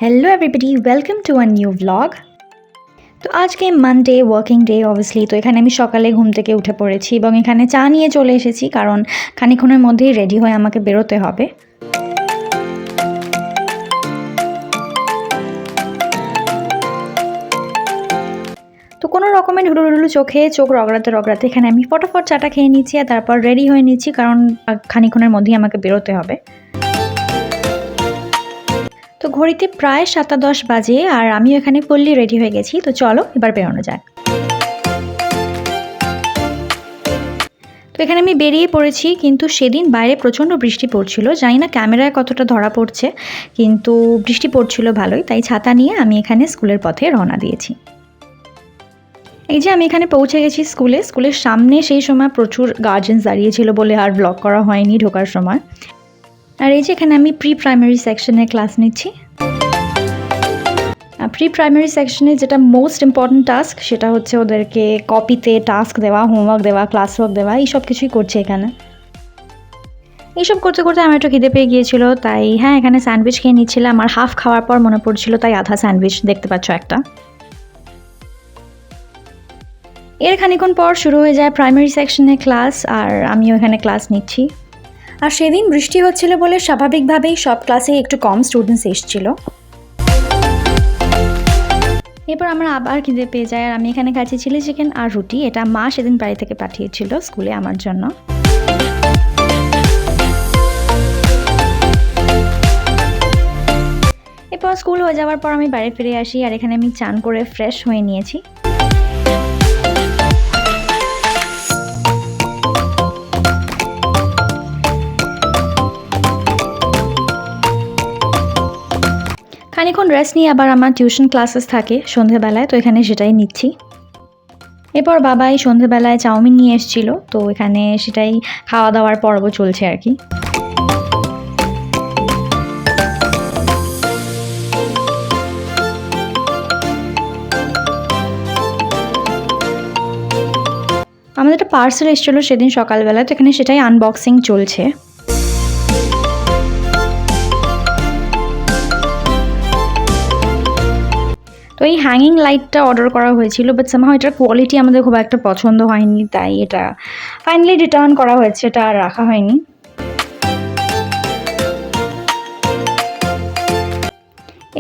Hello everybody, welcome to a new vlog. তো আজকে Monday working day obviously. তো এখানে আমি সকালে ঘুম থেকে উঠে পড়েছি এবং এখানে চা নিয়ে চলে এসেছি কারণ খানিকক্ষণের মধ্যেই রেডি হয়ে আমাকে বেরোতে হবে। তো কোনো রকমের ঢুলুঢুলু চোখে চোখ রগড়াতে এখানে আমি ফটাফট চাটা খেয়ে নিচ্ছি আর তারপর রেডি হয়ে নিচ্ছি কারণ খানিকক্ষণের মধ্যেই আমাকে বেরোতে হবে। তো ঘড়িতে প্রায় 7:10 বাজে আর আমিও এখানে ফুললি রেডি হয়ে গেছি। তো চলো এবার বেরোনো যাক। তো এখানে আমি বেরিয়ে পড়েছি, কিন্তু সেদিন বাইরে প্রচণ্ড বৃষ্টি পড়ছিল। জানি না ক্যামেরায় কতটা ধরা পড়ছে, কিন্তু বৃষ্টি পড়ছিল ভালোই, তাই ছাতা নিয়ে আমি এখানে স্কুলের পথে রওনা দিয়েছি। এই যে আমি এখানে পৌঁছে গেছি স্কুলের সামনে। সেই সময় প্রচুর গার্জেন্স দাঁড়িয়েছিল বলে আর ব্লগ করা হয়নি ঢোকার সময়। আর এই যে এখানে আমি প্রি প্রাইমারি সেকশনে ক্লাস নিচ্ছি। প্রি প্রাইমারি সেকশনে যেটা মোস্ট ইম্পর্ট্যান্ট টাস্ক সেটা হচ্ছে ওদেরকে কপিতে টাস্ক দেওয়া, হোমওয়ার্ক দেওয়া, ক্লাস ওয়ার্ক দেওয়া, এইসব কিছুই করছে এখানে। এইসব করতে করতে আমার একটু খিদে পেয়ে গিয়েছিল, তাই এখানে স্যান্ডউইচ খেয়ে নিচ্ছিলাম। আর হাফ খাওয়ার পর মনে পড়ছিল, তাই আধা স্যান্ডউইচ দেখতে পাচ্ছ একটা। এর খানিক্ষণ পর শুরু হয়ে যায় প্রাইমারি সেকশনে ক্লাস, আর আমিও এখানে ক্লাস নিচ্ছি। আর সেদিন বৃষ্টি হচ্ছিল বলে স্বাভাবিকভাবেই সব ক্লাসে একটু কম স্টুডেন্টস এসেছিল। এরপর আমরা আবার খিদে পেয়ে যাই, আর আমি এখানে খাচ্ছি চিলি চিকেন আর রুটি। এটা মা সেদিন বাড়ি থেকে পাঠিয়েছিল স্কুলে আমার জন্য। এরপর স্কুল হয়ে যাওয়ার পর আমি বাড়ি ফিরে আসি, আর এখানে আমি চান করে ফ্রেশ হয়ে নিয়েছি। খানিক্ষণ রেস্ট নিয়ে আবার আমার টিউশন ক্লাসেস থাকে সন্ধ্যেবেলায়, তো এখানে সেটাই নিচ্ছি। এরপর বাবা এই সন্ধ্যেবেলায় চাউমিন নিয়ে এসেছিল, তো এখানে সেটাই খাওয়া দাওয়ার পর্ব চলছে আর কি। আমাদের একটা পার্সেল এসেছিলো সেদিন সকালবেলা, তো এখানে সেটাই আনবক্সিং চলছে। তো এই হ্যাঙ্গিং লাইটটা অর্ডার করা হয়েছিল, বাট সামহাও এটার কোয়ালিটি আমাদের খুব একটা পছন্দ হয়নি, তাই এটা ফাইনালি রিটার্ন করা হয়েছে, এটা আর রাখা হয়নি।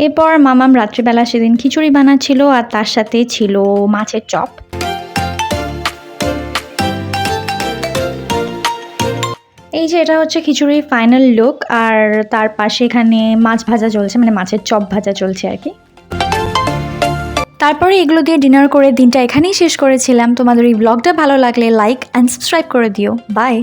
এরপর মামাম রাত্রিবেলা সেদিন খিচুড়ি বানাচ্ছিল, আর তার সাথে ছিল মাছের চপ। এই যে এটা হচ্ছে খিচুড়ির ফাইনাল লুক, আর তার পাশে এখানে মাছ ভাজা চলছে, মানে মাছের চপ ভাজা চলছে আর কি। তারপরে এগুলো দিয়ে ডিনার করে দিনটা এখানেই শেষ করেছিলাম। তোমাদের এই ব্লগটা ভালো লাগলে লাইক অ্যান্ড সাবস্ক্রাইব করে দিও। বাই।